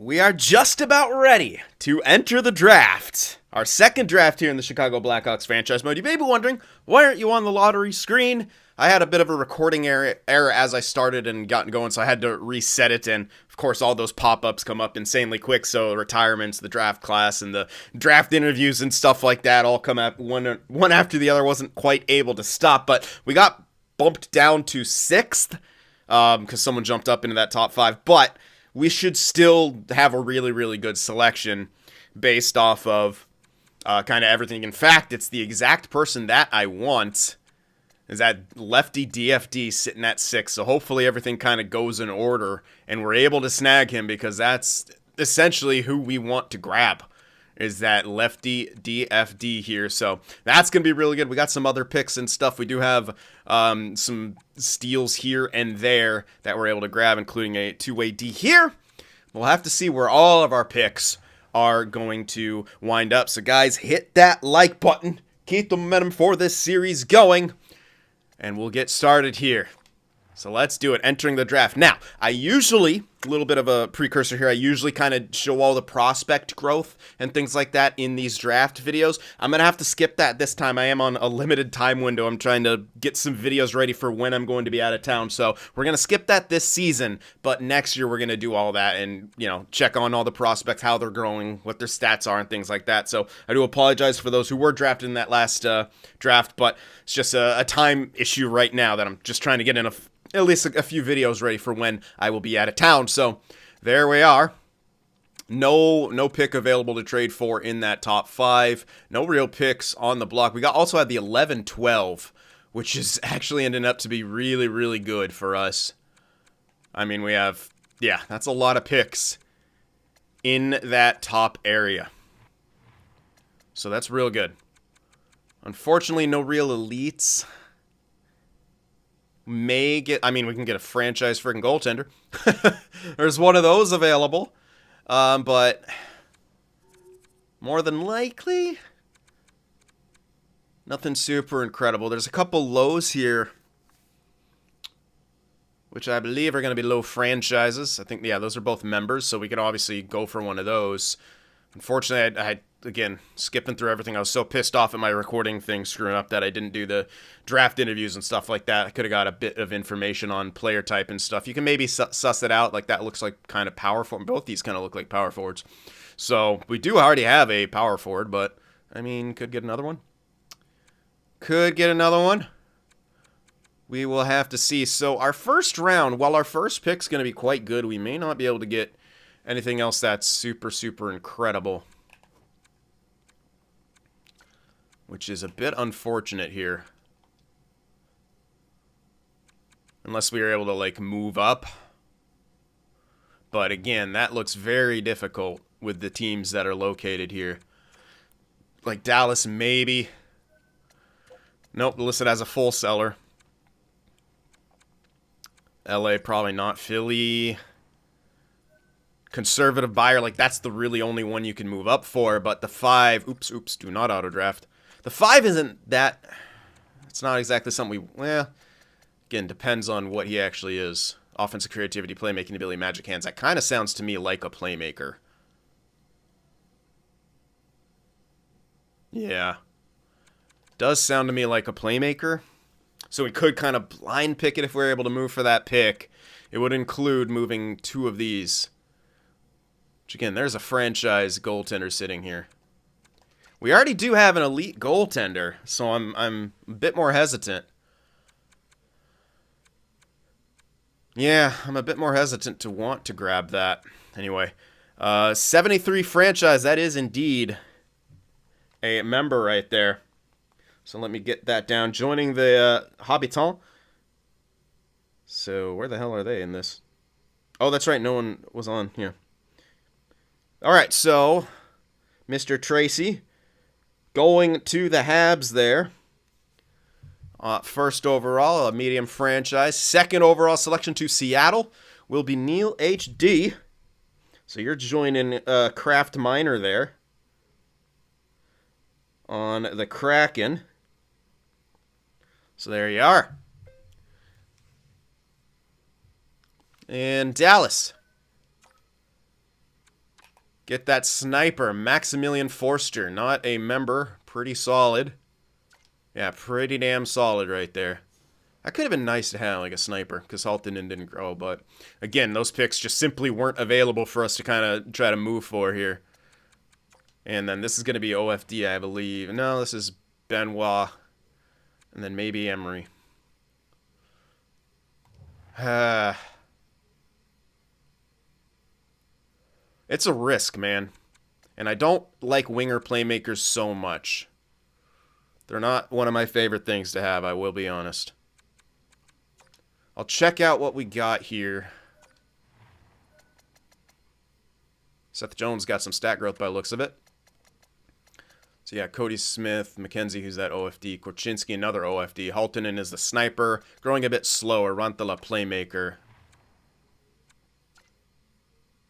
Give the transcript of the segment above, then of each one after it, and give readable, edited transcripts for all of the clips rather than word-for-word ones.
We are just about ready to enter the draft. Our second draft here in the Chicago Blackhawks franchise mode. You may be wondering, why aren't you on the lottery screen? I had a bit of a recording error as I started and got going, so I had to reset it, and of course all those pop-ups come up insanely quick, so retirements, the draft class, and the draft interviews and stuff like that all come up one after the other. Wasn't quite able to stop, but we got bumped down to 6th because someone jumped up into that top 5, but we should still have a really, really good selection based off of kind of everything. In fact, it's the exact person that I want. Is that lefty DFD sitting at 6. So hopefully everything kind of goes in order and we're able to snag him, because that's essentially who we want to grab, is that lefty DFD here. So that's going to be really good. We got some other picks and stuff. We do have some steals here and there that we're able to grab, including a two-way D here. We'll have to see where all of our picks are going to wind up. So guys, hit that like button. Keep the momentum for this series going. And we'll get started here. So let's do it. Entering the draft. Now, I usually, a little bit of a precursor here, I usually kind of show all the prospect growth and things like that in these draft videos. I'm going to have to skip that this time. I am on a limited time window. I'm trying to get some videos ready for when I'm going to be out of town. So we're going to skip that this season, but next year we're going to do all that and, you know, check on all the prospects, how they're growing, what their stats are and things like that. So I do apologize for those who were drafted in that last draft, but it's just a time issue right now that I'm just trying to get in at least a few videos ready for when I will be out of town. So there we are. No pick available to trade for in that top 5. No real picks on the block. We also had the 11-12, which is actually ending up to be really, really good for us. I mean, we have, yeah, that's a lot of picks in that top area. So that's real good. Unfortunately, no real elites. We can get a franchise freaking goaltender. There's one of those available. But more than likely, nothing super incredible. There's a couple lows here, which I believe are going to be low franchises. I think, yeah, those are both members, so we can obviously go for one of those. Unfortunately, I again, skipping through everything, I was so pissed off at my recording thing screwing up that I didn't do the draft interviews and stuff like that. I could have got a bit of information on player type and stuff. You can maybe suss it out. Like, that looks like kind of power forward. Both these kind of look like power forwards. So we do already have a power forward, but, I mean, could get another one. Could get another one. We will have to see. So our first round, while our first pick's going to be quite good, we may not be able to get anything else that's super, super incredible, which is a bit unfortunate here. Unless we are able to, like, move up. But again, that looks very difficult with the teams that are located here. Like Dallas, maybe. Nope, listed as a full seller. LA, probably not. Philly, conservative buyer. Like, that's the really only one you can move up for. But the 5, oops, do not auto draft. The 5 isn't that, it's not exactly something well, again, depends on what he actually is. Offensive creativity, playmaking ability, magic hands. That kind of sounds to me like a playmaker. Yeah. Does sound to me like a playmaker. So we could kind of blind pick it if we were able to move for that pick. It would include moving 2 of these. Which, again, there's a franchise goaltender sitting here. We already do have an elite goaltender, so I'm a bit more hesitant. Yeah, I'm a bit more hesitant to want to grab that. Anyway, 73 franchise, that is indeed a member right there. So let me get that down. Joining the Habitant. So where the hell are they in this? Oh, that's right, no one was on here. All right, so Mr. Tracy going to the Habs there. First overall, a medium franchise. Second overall selection to Seattle will be Neil H.D. So you're joining Kraft Miner there on the Kraken. So there you are. And Dallas. Get that sniper, Maximilian Forster. Not a member. Pretty solid. Yeah, pretty damn solid right there. That could have been nice to have, like, a sniper, because Halttunen didn't grow, but again, those picks just simply weren't available for us to kind of try to move for here. And then this is going to be OFD, I believe. No, this is Benoit. And then maybe Emery. It's a risk, man. And I don't like winger playmakers so much. They're not one of my favorite things to have, I will be honest. I'll check out what we got here. Seth Jones got some stat growth by the looks of it. So yeah, Cody Smith, McKenzie, who's that OFD, Korchinski, another OFD. Halttunen is the sniper, growing a bit slower. Rantala, playmaker.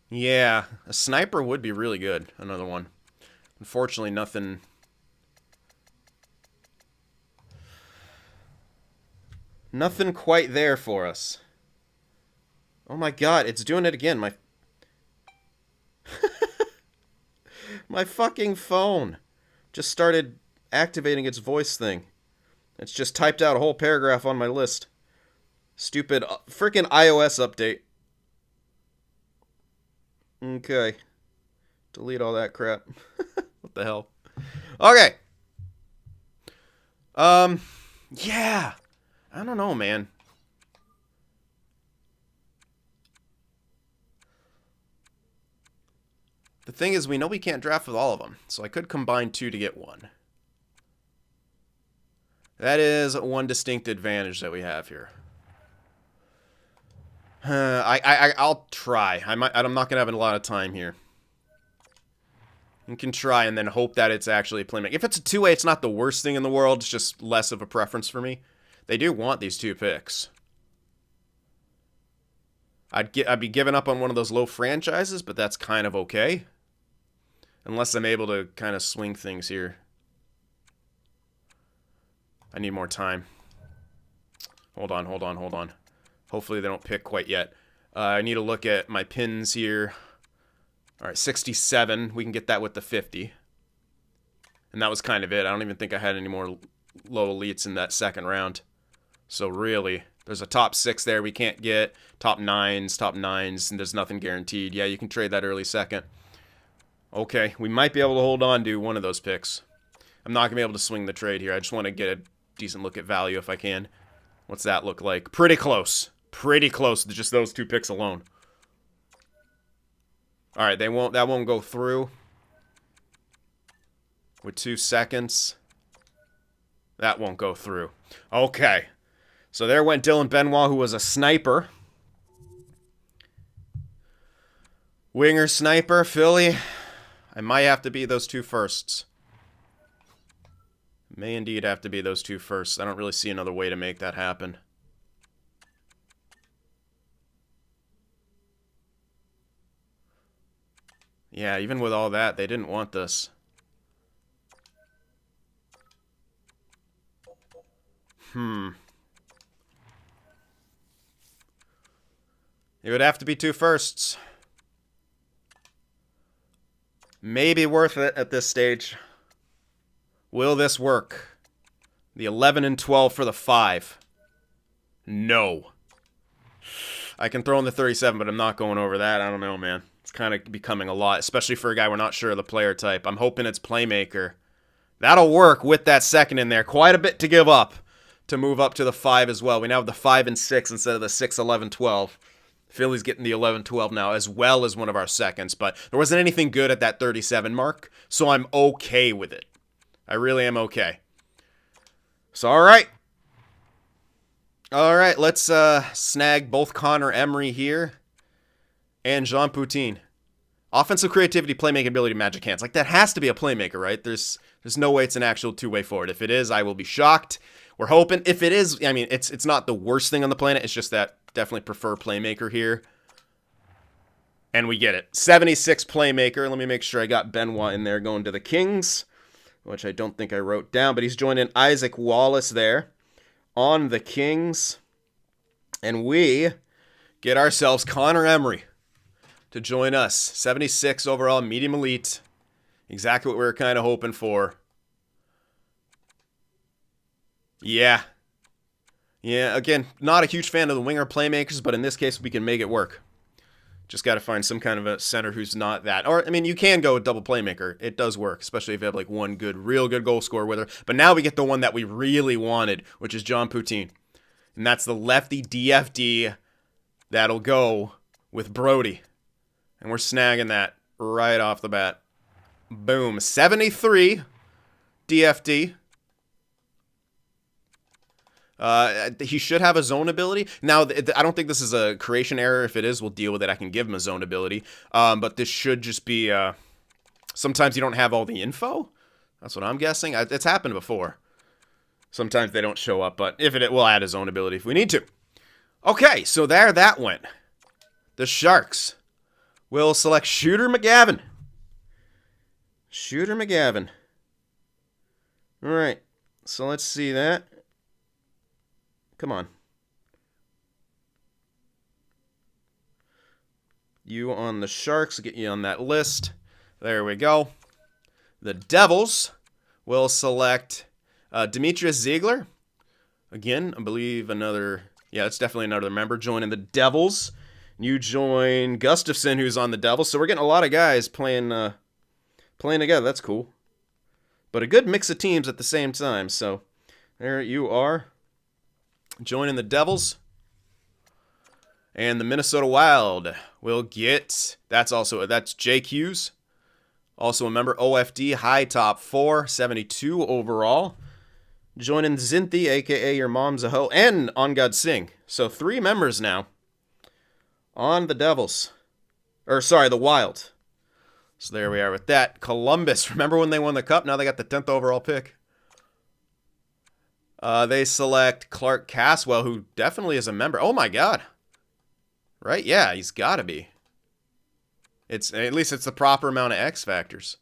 Yeah, a sniper would be really good. Another one. Unfortunately, nothing. Nothing quite there for us. Oh my god, it's doing it again. My fucking phone just started activating its voice thing. It's just typed out a whole paragraph on my list. Stupid freaking iOS update. Okay. Delete all that crap. What the hell? Okay. Yeah. I don't know, man. The thing is, we know we can't draft with all of them, so I could combine two to get one. That is one distinct advantage that we have here. I'll try. I'm not gonna have a lot of time here. You can try and then hope that it's actually a playmaker. If it's a two-way, it's not the worst thing in the world. It's just less of a preference for me. They do want these two picks. I'd be giving up on one of those low franchises, but that's kind of okay. Unless I'm able to kind of swing things here. I need more time. Hold on. Hopefully they don't pick quite yet. I need to look at my pins here. All right, 67. We can get that with the 50. And that was kind of it. I don't even think I had any more low elites in that second round. So really, there's a top 6 there we can't get. Top 9s, and there's nothing guaranteed. Yeah, you can trade that early second. Okay, we might be able to hold on to one of those picks. I'm not going to be able to swing the trade here. I just want to get a decent look at value if I can. What's that look like? Pretty close. Pretty close to just those two picks alone. All right, that won't go through. With 2 seconds. That won't go through. Okay. So there went Dylan Benoit, who was a sniper. Winger sniper, Philly. I might have to be those two firsts. May indeed have to be those two firsts. I don't really see another way to make that happen. Yeah, even with all that, they didn't want this. It would have to be two firsts. Maybe worth it at this stage. Will this work? The 11 and 12 for the 5. No. I can throw in the 37, but I'm not going over that. I don't know, man. It's kind of becoming a lot, especially for a guy we're not sure of the player type. I'm hoping it's playmaker. That'll work with that second in there. Quite a bit to give up to move up to the 5 as well. We now have the 5 and 6 instead of the 6, 11, 12. Philly's getting the 11, 12 now, as well as one of our seconds. But there wasn't anything good at that 37 mark, so I'm okay with it. I really am okay. So, all right. All right, let's snag both Connor Emery here and Jean Poutine. Offensive creativity, playmaking ability, magic hands. Like, that has to be a playmaker, right? There's no way it's an actual two-way forward. If it is, I will be shocked. We're hoping. If it is, I mean, it's not the worst thing on the planet. It's just that definitely prefer playmaker here. And we get it. 76 playmaker. Let me make sure I got Benoit in there going to the Kings, which I don't think I wrote down, but he's joining Isaac Wallace there on the Kings. And we get ourselves Connor Emery. to join us. 76 overall, medium elite. Exactly what we were kind of hoping for. Yeah. Yeah, again, not a huge fan of the winger playmakers, but in this case, we can make it work. Just got to find some kind of a center who's not that. Or, I mean, you can go with double playmaker. It does work, especially if you have like one good, real good goal scorer with her. But now we get the one that we really wanted, which is John Poutine. And that's the lefty DFD that'll go with Brody. And we're snagging that right off the bat. Boom. 73 DFD. He should have a zone ability. Now, I don't think this is a creation error. If it is, we'll deal with it. I can give him a zone ability. But this should just be... sometimes you don't have all the info. That's what I'm guessing. It's happened before. Sometimes they don't show up, but if it, we'll add a zone ability if we need to. Okay, so there that went. The Sharks will select Shooter McGavin. Shooter McGavin. All right, so let's see that. Come on. You on the Sharks. Get you on that list. There we go. The Devils will select Demetrius Ziegler. Again, I believe another... Yeah, it's definitely another member joining the Devils. You join Gustafson, who's on the Devils. So we're getting a lot of guys playing together. That's cool. But a good mix of teams at the same time. So there you are. Joining the Devils. And the Minnesota Wild will get... That's Jake Hughes. Also a member. OFD, high top 4. 72 overall. Joining Zinthi, a.k.a. your mom's a hoe. And On God Singh. So 3 members now. On the Devils. The Wild. So there we are with that. Columbus. Remember when they won the Cup? Now they got the 10th overall pick. They select Clark Caswell, who definitely is a member. Oh my god. Right? Yeah, he's got to be. At least it's the proper amount of X factors.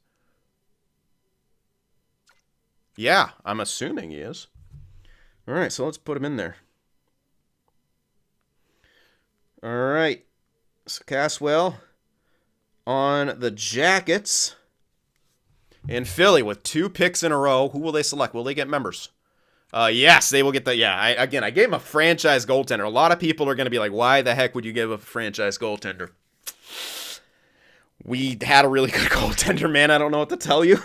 Yeah, I'm assuming he is. All right, so let's put him in there. All right. So Caswell on the Jackets. And Philly with 2 picks in a row. Who will they select? Will they get members? Yes, they will get the... Yeah, I gave him a franchise goaltender. A lot of people are going to be like, why the heck would you give a franchise goaltender? We had a really good goaltender, man. I don't know what to tell you.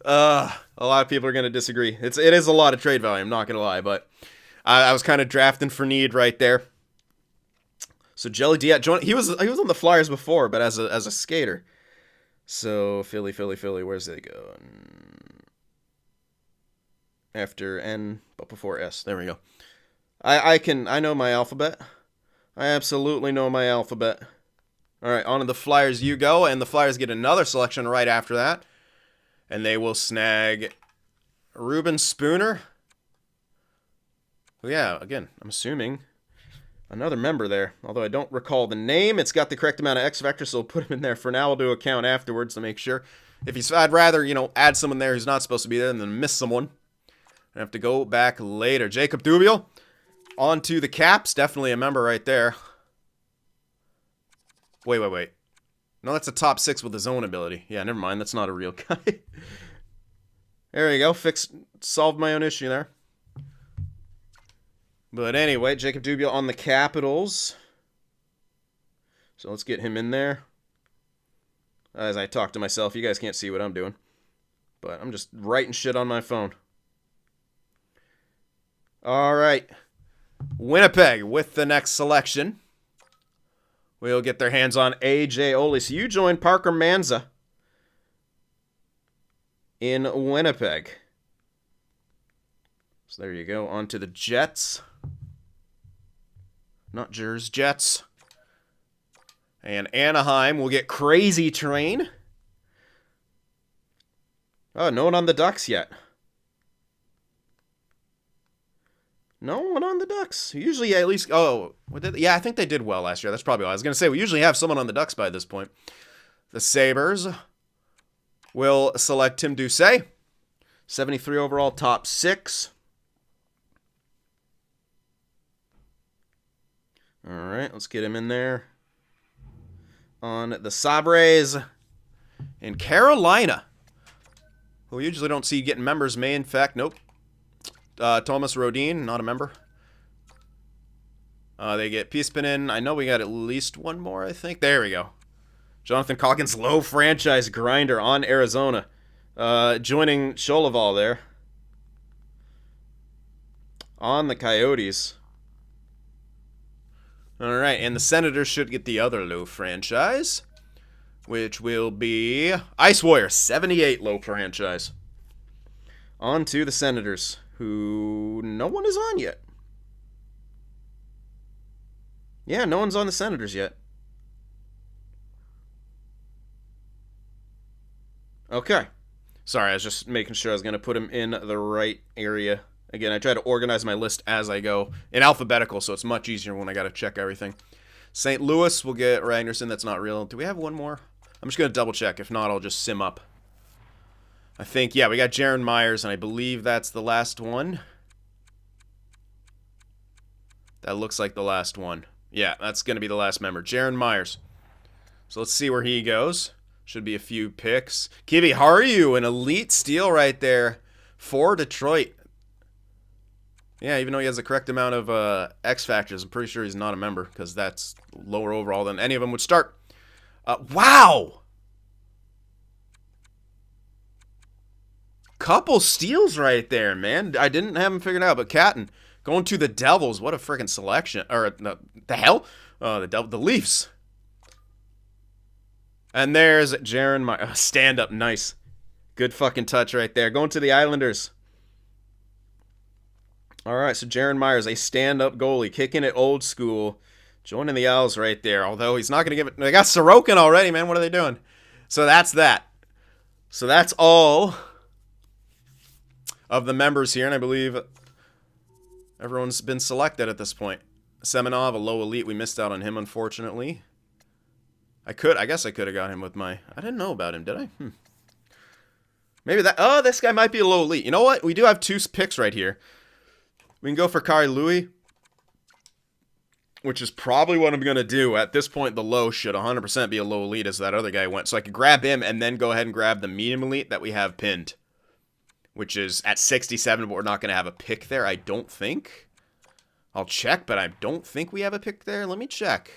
A lot of people are going to disagree. It is a lot of trade value, I'm not going to lie. But I was kind of drafting for need right there. So Jelly Diaz, he was on the Flyers before, but as a skater. So Philly, where's they go? After N, but before S. There we go. I know my alphabet. I absolutely know my alphabet. All right, on to the Flyers you go, and the Flyers get another selection right after that. And they will snag Ruben Spooner. Yeah, again, I'm assuming another member there. Although I don't recall the name. It's got the correct amount of X Factor, so we'll put him in there for now. We'll do a count afterwards to make sure. I'd rather, add someone there who's not supposed to be there than miss someone. I have to go back later. Jacob Dubiel. On to the Caps. Definitely a member right there. Wait. No, that's a top 6 with his own ability. Yeah, never mind. That's not a real guy. There you go. Solved my own issue there. But anyway, Jacob Dubiel on the Capitals. So let's get him in there. As I talk to myself, you guys can't see what I'm doing. But I'm just writing shit on my phone. All right. Winnipeg with the next selection. We'll get their hands on A.J. Ole. So you join Parker Manza in Winnipeg. So there you go. On to the Jets. Not Jers, Jets. And Anaheim will get Crazy Train. Oh, no one on the Ducks yet. No one on the Ducks. Usually at least... Oh, yeah, I think they did well last year. That's probably what I was going to say. We usually have someone on the Ducks by this point. The Sabres will select Tim Doucet. 73 overall, top 6. All right, let's get him in there. on the Sabres in Carolina, who we usually don't see getting members. May, in fact, nope. Thomas Rodin, not a member. They get Pispinen. I know we got at least one more, I think. There we go. Jonathan Calkins, low franchise grinder on Arizona. Joining Sholoval there. On the Coyotes. Alright, and the Senators should get the other low franchise, which will be Ice Warrior, 78 low franchise. On to the Senators, who no one is on yet. Yeah, no one's on the Senators yet. Okay. Sorry, I was just making sure I was going to put him in the right area. Again, I try to organize my list as I go in alphabetical, so it's much easier when I got to check everything. St. Louis will get Ragnarsson. That's not real. Do we have one more? I'm just going to double check. If not, I'll just sim up. I think, yeah, we got Jaron Myers, and I believe that's the last one. That looks like the last one. Yeah, that's going to be the last member. Jaron Myers. So let's see where he goes. Should be a few picks. Kivi Haru, an elite steal right there for Detroit. Yeah, even though he has the correct amount of X factors, I'm pretty sure he's not a member because that's lower overall than any of them would start. Wow! Couple steals right there, man. I didn't have him figured out, but Catton going to the Devils. What a freaking selection. Or, the hell? The Leafs. And there's Jaron Myers. Stand up, nice. Good fucking touch right there. Going to the Islanders. All right, so Jaron Myers, a stand-up goalie, kicking it old school, joining the Owls right there. Although he's not going to give it. They got Sorokin already, man. What are they doing? So that's that. So that's all of the members here, and I believe everyone's been selected at this point. Semenov, a low elite. We missed out on him, unfortunately. I guess I could have got him with my. I didn't know about him, did I? Maybe that. Oh, this guy might be a low elite. You know what? We do have 2 picks right here. We can go for Kari Louis, which is probably what I'm going to do. At this point, the low should 100% be a low elite as that other guy went. So I could grab him and then go ahead and grab the medium elite that we have pinned, which is at 67, but we're not going to have a pick there, I don't think. I'll check, but I don't think we have a pick there. Let me check.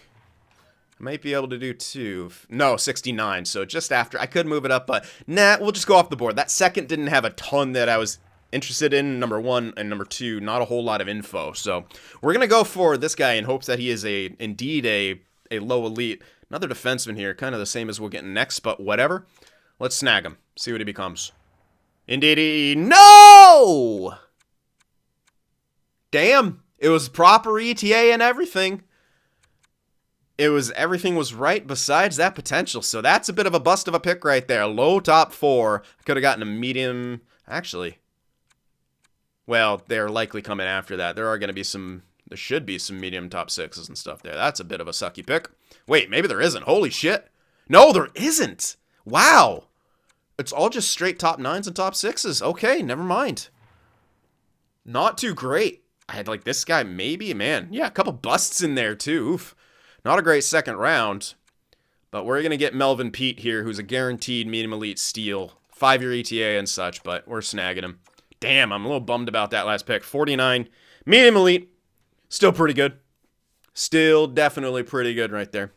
I might be able to do 2. No, 69, so just after. I could move it up, but nah, we'll just go off the board. That second didn't have a ton that I was interested in, number 1, and number 2, not a whole lot of info. So we're going to go for this guy in hopes that he is indeed a low elite. Another defenseman here, kind of the same as we're getting next, but whatever. Let's snag him, see what he becomes. Indeed, no! Damn, it was proper ETA and everything. Everything was right besides that potential. So that's a bit of a bust of a pick right there. Low top 4. I could have gotten a medium, actually. Well, they're likely coming after that. There should be some medium top 6s and stuff there. That's a bit of a sucky pick. Wait, maybe there isn't. Holy shit. No, there isn't. Wow. It's all just straight top 9s and top 6s. Okay, never mind. Not too great. I had like this guy maybe, man. Yeah, a couple busts in there too. Oof. Not a great second round. But we're going to get Melvin Pete here, who's a guaranteed medium elite steal. 5-year ETA and such, but we're snagging him. Damn, I'm a little bummed about that last pick. 49, medium elite. Still pretty good. Still definitely pretty good right there.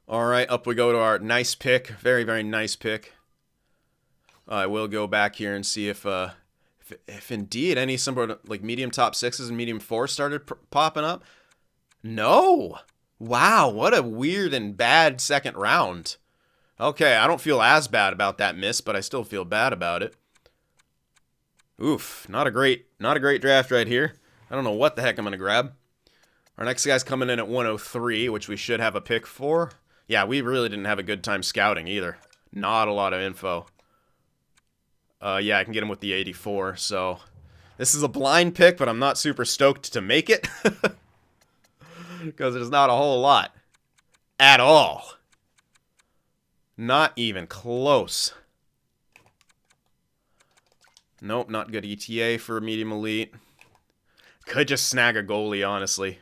All right, up we go to our nice pick. Very, very nice pick. I will go back here and see if indeed any sort of like medium top 6s and medium 4s started popping up. No. Wow, what a weird and bad second round. Okay, I don't feel as bad about that miss, but I still feel bad about it. Oof, not a great draft right here. I don't know what the heck I'm going to grab. Our next guy's coming in at 103, which we should have a pick for. Yeah, we really didn't have a good time scouting either. Not a lot of info. Yeah, I can get him with the 84, so this is a blind pick, but I'm not super stoked to make it. Because there's not a whole lot. At all. Not even close. Nope, not good ETA for medium elite. Could just snag a goalie, honestly.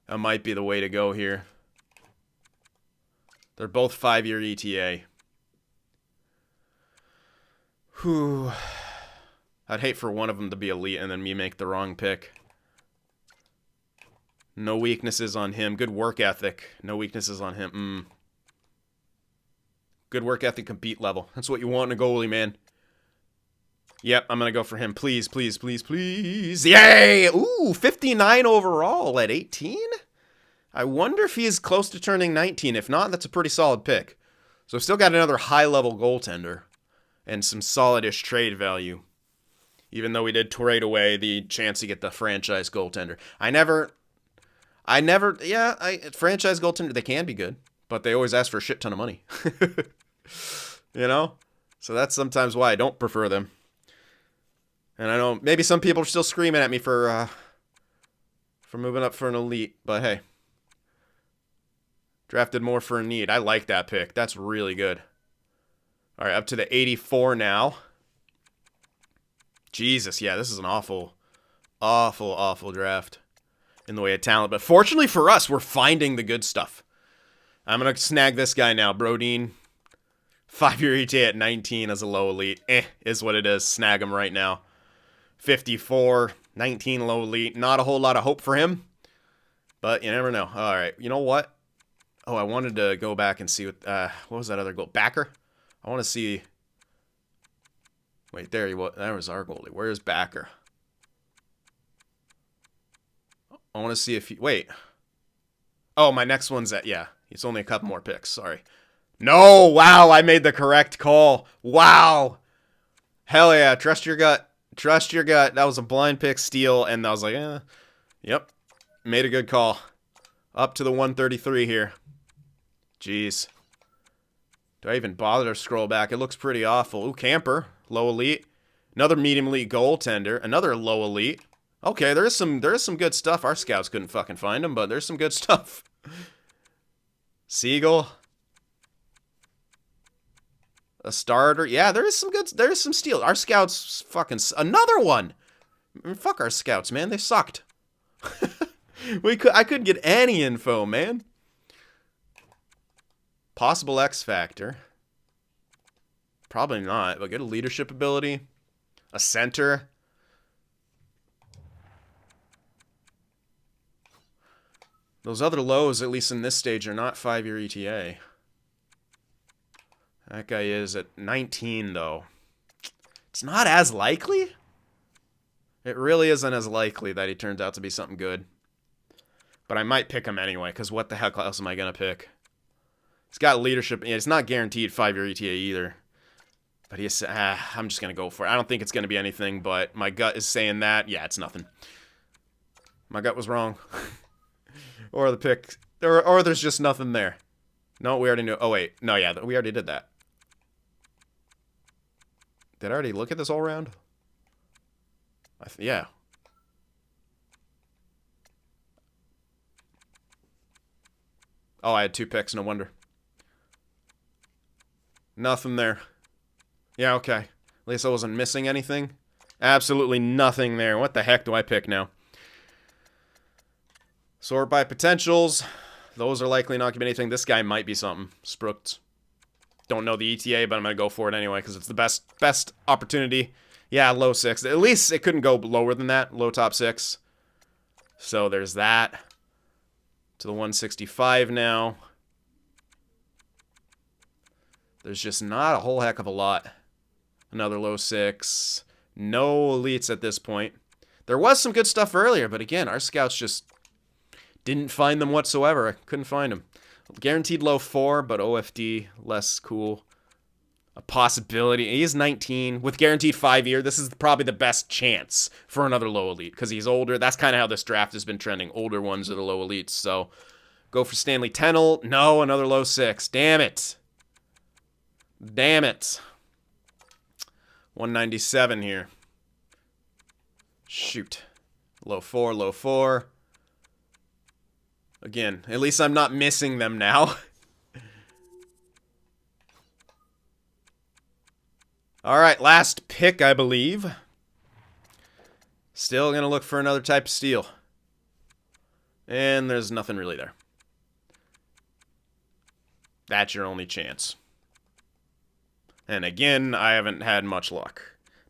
That might be the way to go here. They're both 5-year ETA. Whew. I'd hate for one of them to be elite and then me make the wrong pick. No weaknesses on him. Good work ethic. No weaknesses on him. Good work ethic, compete level. That's what you want in a goalie, man. Yep, I'm going to go for him. Please, please, please, please. Yay! Ooh, 59 overall at 18? I wonder if he is close to turning 19. If not, that's a pretty solid pick. So still got another high-level goaltender. And some solid-ish trade value. Even though we did trade away the chance to get the franchise goaltender. Franchise goaltender, they can be good. But they always ask for a shit ton of money. You know? So that's sometimes why I don't prefer them. And I know maybe some people are still screaming at me for moving up for an elite. But hey. Drafted more for a need. I like that pick. That's really good. All right, up to the 84 now. Jesus, yeah, this is an awful draft in the way of talent. But fortunately for us, we're finding the good stuff. I'm going to snag this guy now, Brodin. 5-year ETA at 19 as a low elite. Is what it is. Snag him right now. 54, 19 low elite. Not a whole lot of hope for him. But you never know. All right, you know what? Oh, I wanted to go back and see what was that other goal? Backer? I want to see. Wait, there he was. There was our goalie. Where's Backer? I want to see if he. Wait. Oh, my next one's at. Yeah, it's only a couple more picks. Sorry. No! Wow, I made the correct call. Wow. Hell yeah. Trust your gut. Trust your gut. That was a blind pick steal, and I was like, yep. Made a good call. Up to the 133 here. Jeez. Do I even bother to scroll back? It looks pretty awful. Ooh, Camper. Low elite. Another medium elite goaltender. Another low elite. Okay, there is some good stuff. Our scouts couldn't fucking find them, but there's some good stuff. Siegel. A starter. Yeah, there is some steal. Our scouts fucking another one. I mean, fuck our scouts, man. They sucked. I couldn't get any info, man. Possible X factor. Probably not, but good leadership ability. A center. Those other lows, at least in this stage, are not 5-year ETA. That guy is at 19, though. It's not as likely. It really isn't as likely that he turns out to be something good. But I might pick him anyway, because what the heck else am I going to pick? He's got leadership. It's not guaranteed 5-year ETA either. But he's, I'm just going to go for it. I don't think it's going to be anything, but my gut is saying that. Yeah, it's nothing. My gut was wrong. Or the pick. Or there's just nothing there. No, we already knew. Oh, wait. No, yeah, we already did that. Did I already look at this all round? Yeah. Oh, I had 2 picks. No wonder. Nothing there. Yeah, okay. At least I wasn't missing anything. Absolutely nothing there. What the heck do I pick now? Sort by potentials. Those are likely not going to be anything. This guy might be something. Sprooked. Don't know the ETA, but I'm going to go for it anyway because it's the best opportunity. Yeah, low 6. At least it couldn't go lower than that. Low top 6. So there's that. To the 165 now. There's just not a whole heck of a lot. Another low 6. No elites at this point. There was some good stuff earlier, but again, our scouts just didn't find them whatsoever. I couldn't find them. Guaranteed low 4, but OFD, less cool. A possibility. He is 19. With guaranteed 5-year, this is probably the best chance for another low elite because he's older. That's kind of how this draft has been trending. Older ones are the low elites. So go for Stanley Tennell. No, another low 6. Damn it. Damn it. 197 here. Shoot. Low 4, low 4. Again, at least I'm not missing them now. All right, last pick, I believe. Still going to look for another type of steal. And there's nothing really there. That's your only chance. And again, I haven't had much luck.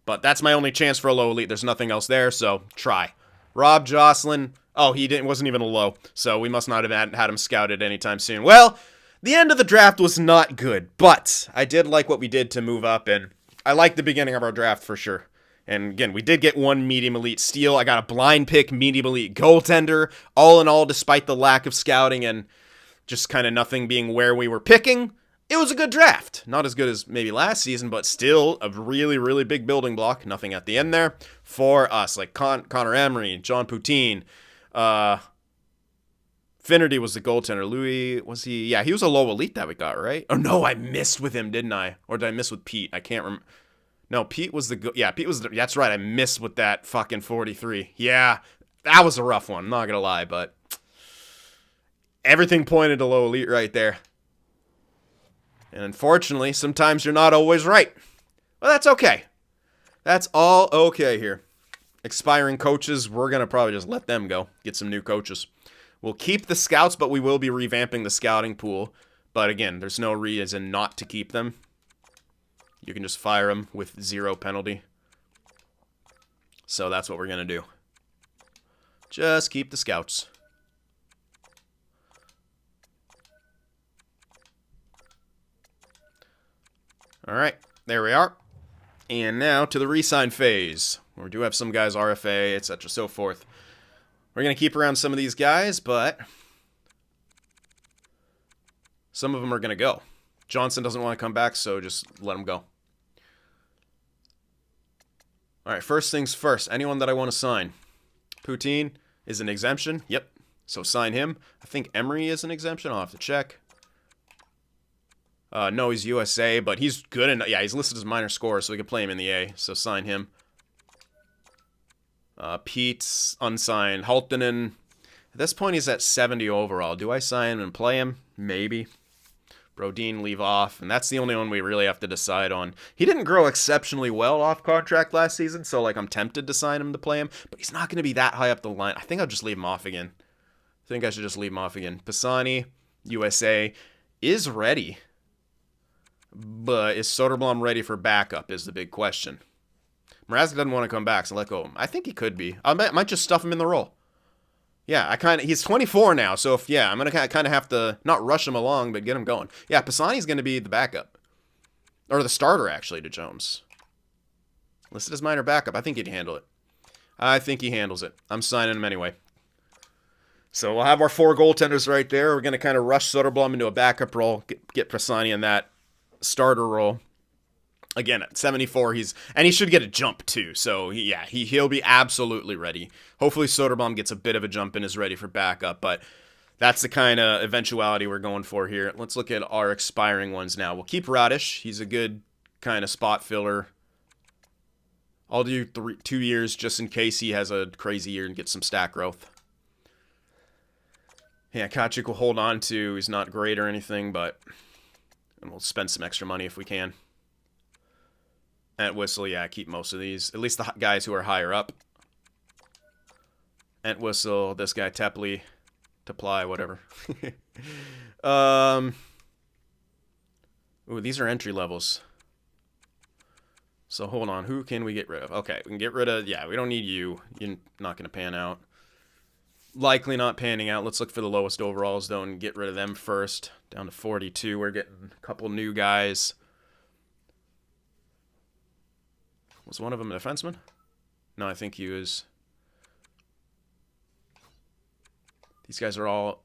But that's my only chance for a low elite. There's nothing else there, so try. Rob Jocelyn. Oh, wasn't even a low. So we must not have had him scouted anytime soon. Well, the end of the draft was not good. But I did like what we did to move up. And I liked the beginning of our draft for sure. And again, we did get one medium elite steal. I got a blind pick medium elite goaltender. All in all, despite the lack of scouting and just kind of nothing being where we were picking, it was a good draft. Not as good as maybe last season, but still a really, really big building block. Nothing at the end there for us. Like Connor Emery, John Poutine. Finnerty was the goaltender. Louis, was he? Yeah, he was a low elite that we got, right? Oh, no, I missed with him, didn't I? Or did I miss with Pete? I can't remember. No, Pete was Pete was that's right. I missed with that fucking 43. Yeah, that was a rough one. I'm not going to lie, but everything pointed to low elite right there. And unfortunately, sometimes you're not always right. Well, that's okay. That's all okay here. Expiring coaches, we're going to probably just let them go. Get some new coaches. We'll keep the scouts, but we will be revamping the scouting pool. But again, there's no reason not to keep them. You can just fire them with 0 penalty. So that's what we're going to do. Just keep the scouts. Alright, there we are. And now to the re-sign phase. We do have some guys RFA, etc. so forth. We're going to keep around some of these guys, but some of them are going to go. Johnson doesn't want to come back, so just let him go. Alright, first things first. Anyone that I want to sign. Poutine is an exemption. Yep. So sign him. I think Emery is an exemption. I'll have to check. No, he's USA, but he's good enough. Yeah, he's listed as minor scorer, so we can play him in the A. So sign him. Pete's unsigned. Haltinen. At this point, he's at 70 overall. Do I sign him and play him? Maybe. Brodin, leave off. And that's the only one we really have to decide on. He didn't grow exceptionally well off contract last season, so like I'm tempted to sign him to play him. But he's not going to be that high up the line. I think I'll just leave him off again. I think I should just leave him off again. Pisani, USA, is ready. But is Soderblom ready for backup is the big question. Mrazek doesn't want to come back, so let go of him. I think he could be. I might just stuff him in the role. Yeah, he's 24 now, so I'm going to kind of have to not rush him along, but get him going. Yeah, Pisani's going to be the backup. Or the starter, actually, to Jones. Listed as minor backup. I think he'd handle it. I think he handles it. I'm signing him anyway. So we'll have our 4 goaltenders right there. We're going to kind of rush Soderblom into a backup role, get Pisani in that starter role. Again, at 74, he should get a jump too. So he'll be absolutely ready. Hopefully Soderblom gets a bit of a jump and is ready for backup, but that's the kind of eventuality we're going for here. Let's look at our expiring ones now. We'll keep Radish. He's a good kind of spot filler. I'll do 2 years just in case he has a crazy year and gets some stat growth. Yeah, Kachuk will hold on to. He's not great or anything, but and we'll spend some extra money if we can. Entwistle, yeah, keep most of these. At least the guys who are higher up. Entwistle, this guy, Tepley, Teply, whatever. Ooh, these are entry levels. So hold on, who can we get rid of? Okay, we can get rid of, yeah, we don't need you. You're not going to pan out. Likely not panning out. Let's look for the lowest overalls, though, and get rid of them first. Down to 42. We're getting a couple new guys. Was one of them a defenseman? No, I think he was. These guys are all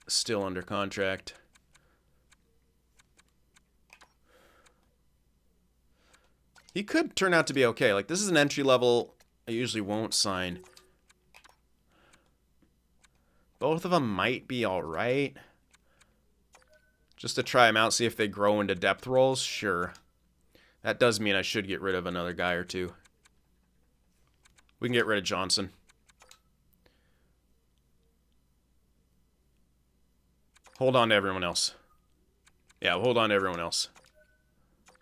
still under contract. He could turn out to be okay. Like, this is an entry level I usually won't sign. Both of them might be alright. Just to try them out, see if they grow into depth roles. Sure. That does mean I should get rid of another guy or two. We can get rid of Johnson. Hold on to everyone else. Yeah, we'll hold on to everyone else.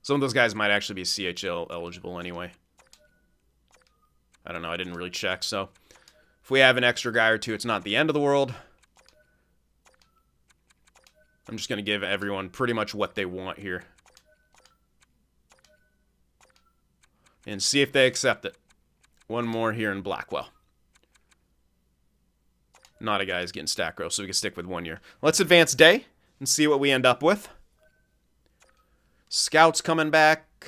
Some of those guys might actually be CHL eligible anyway. I don't know, I didn't really check, so if we have an extra guy or two, it's not the end of the world. I'm just going to give everyone pretty much what they want here. And see if they accept it. One more here in Blackwell. Not a guy is getting stack growth, so we can stick with 1 year. Let's advance day and see what we end up with. Scouts coming back.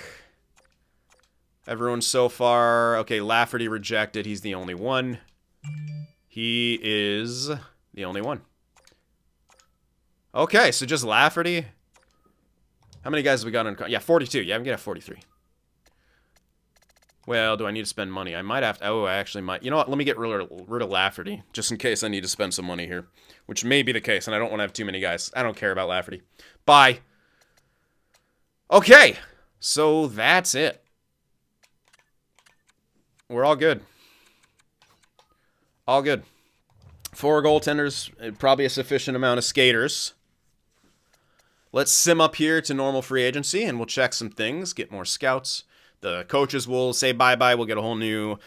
Everyone so far. Okay, Lafferty rejected. He's the only one. He is the only one. Okay, so just Lafferty. How many guys have we got on? Yeah, 42. Yeah, I'm going to have 43. Well, do I need to spend money? I might have to. Oh, I actually might. You know what? Let me get rid of Lafferty, just in case I need to spend some money here. Which may be the case, and I don't want to have too many guys. I don't care about Lafferty. Bye. Okay, so that's it. We're all good. All good. 4 goaltenders, probably a sufficient amount of skaters. Let's sim up here to normal free agency, and we'll check some things, get more scouts. The coaches will say bye-bye. We'll get a whole new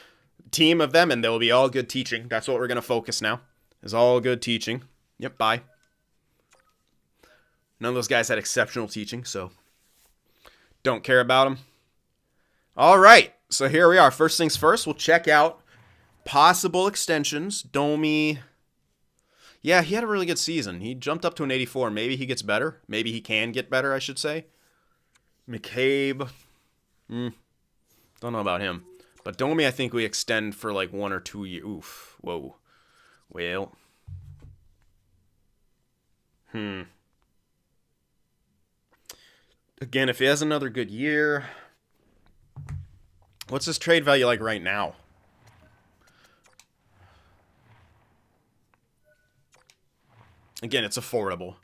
team of them, and they'll be all good teaching. That's what we're going to focus now, is all good teaching. Yep, bye. None of those guys had exceptional teaching, so don't care about them. All right, so here we are. First things first, we'll check out possible extensions. Domi, yeah, he had a really good season. He jumped up to an 84. Maybe he gets better. Maybe he can get better, I should say. McCabe, don't know about him. But Domi, I think we extend for like 1 or 2 years. Oof. Whoa. Well. Again, if he has another good year. What's his trade value like right now? Again, it's affordable.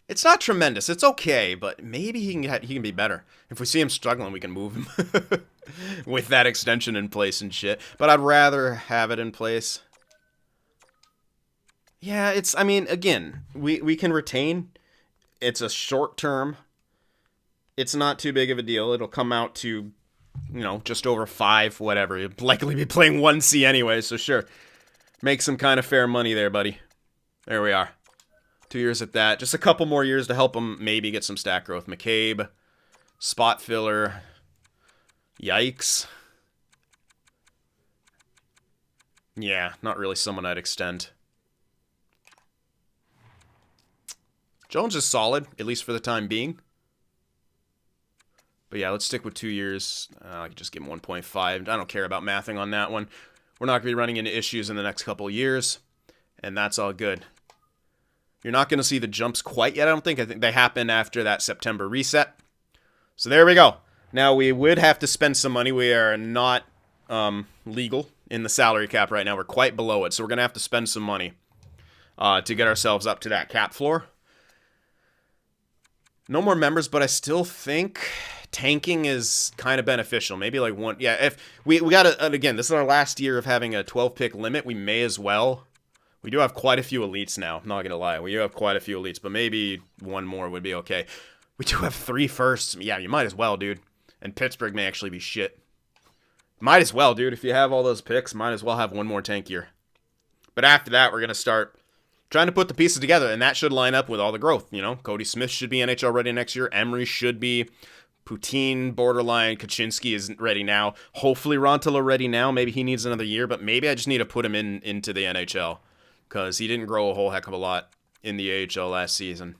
It's not tremendous. It's okay, but maybe he can be better. If we see him struggling, we can move him with that extension in place and shit. But I'd rather have it in place. Yeah, I mean, again, we can retain. It's a short term. It's not too big of a deal. It'll come out to, just over 5, whatever. You'll likely be playing 1C anyway, so sure. Make some kind of fair money there, buddy. There we are. 2 years at that. Just a couple more years to help him maybe get some stat growth. McCabe, spot filler. Yikes. Yeah, not really someone I'd extend. Jones is solid, at least for the time being. But yeah, let's stick with 2 years. I could just give him 1.5. I don't care about mathing on that one. We're not going to be running into issues in the next couple of years. And that's all good. You're not going to see the jumps quite yet, I don't think. I think they happen after that September reset. So there we go. Now, we would have to spend some money. We are not legal in the salary cap right now. We're quite below it. So we're going to have to spend some money to get ourselves up to that cap floor. No more members, but I still think tanking is kind of beneficial. Maybe like one. Yeah, if we got to, and again, this is our last year of having a 12-pick limit. We may as well. We do have quite a few elites now. I'm not going to lie. We do have quite a few elites, but maybe one more would be okay. We do have 3 firsts. Yeah, you might as well, dude. And Pittsburgh may actually be shit. Might as well, dude. If you have all those picks, might as well have one more tank year. But after that, we're going to start trying to put the pieces together, and that should line up with all the growth. Cody Smith should be NHL ready next year. Emery should be. Poutine, borderline. Kaczynski isn't ready now. Hopefully Rantala ready now. Maybe he needs another year, but maybe I just need to put him into the NHL. Because he didn't grow a whole heck of a lot in the AHL last season.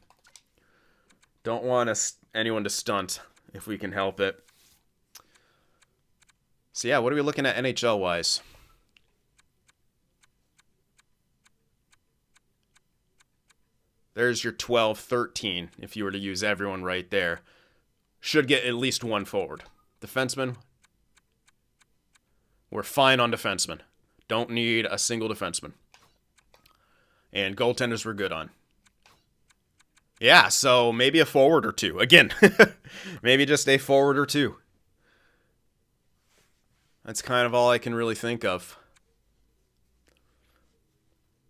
Don't want anyone to stunt if we can help it. So yeah, what are we looking at NHL-wise? There's your 12, 13, if you were to use everyone right there. Should get at least one forward. Defenseman. We're fine on defenseman. Don't need a single defenseman. And goaltenders we're good on. Yeah, so maybe a forward or 2. Again, maybe just a forward or 2. That's kind of all I can really think of.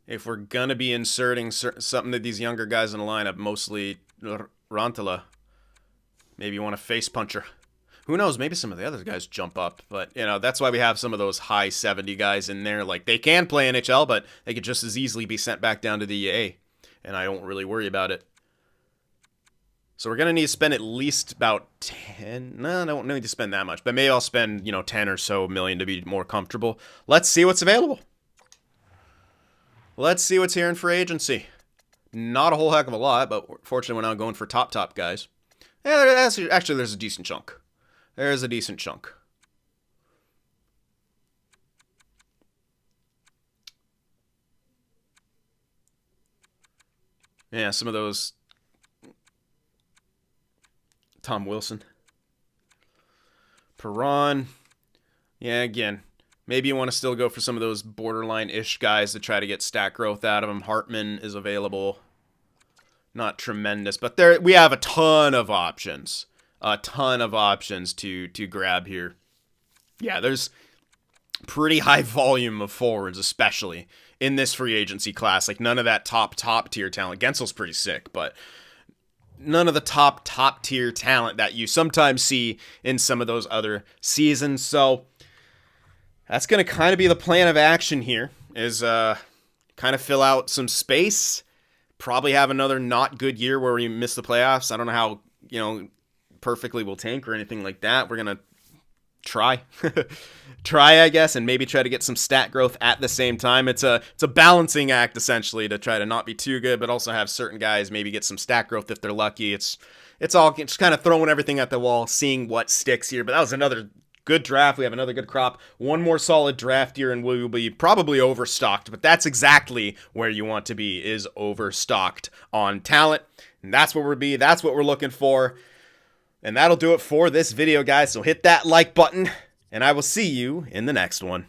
If we're going to be inserting something that these younger guys in the lineup, mostly Rantala, maybe you want a face puncher. Who knows? Maybe some of the other guys jump up. But, that's why we have some of those high 70 guys in there. Like, they can play NHL, but they could just as easily be sent back down to the EA and I don't really worry about it. So we're going to need to spend at least about 10. No, I don't need to spend that much. But maybe I'll spend, 10 or so million to be more comfortable. Let's see what's available. Let's see what's here in free agency. Not a whole heck of a lot, but fortunately we're not going for top guys. Yeah, actually, there's a decent chunk. There's a decent chunk. Yeah, some of those... Tom Wilson. Perron. Yeah, again, maybe you want to still go for some of those borderline-ish guys to try to get stat growth out of them. Hartman is available. Not tremendous, but we have a ton of options. A ton of options to grab here. Yeah, there's pretty high volume of forwards, especially in this free agency class. Like, none of that top tier talent. Gensel's pretty sick, but... none of the top tier talent that you sometimes see in some of those other seasons. So that's going to kind of be the plan of action here, is kind of fill out some space, probably have another not good year where we miss the playoffs. I don't know how, perfectly we'll tank or anything like that. We're going to try, I guess, and maybe try to get some stat growth at the same time. It's a balancing act, essentially, to try to not be too good, but also have certain guys maybe get some stat growth if they're lucky. It's all just kind of throwing everything at the wall, seeing what sticks here. But that was another good draft. We have another good crop. One more solid draft year, and we will be probably overstocked. But that's exactly where you want to be, is overstocked on talent. And that's what we'll be. That's what we're looking for. And that'll do it for this video, guys. So hit that like button, and I will see you in the next one.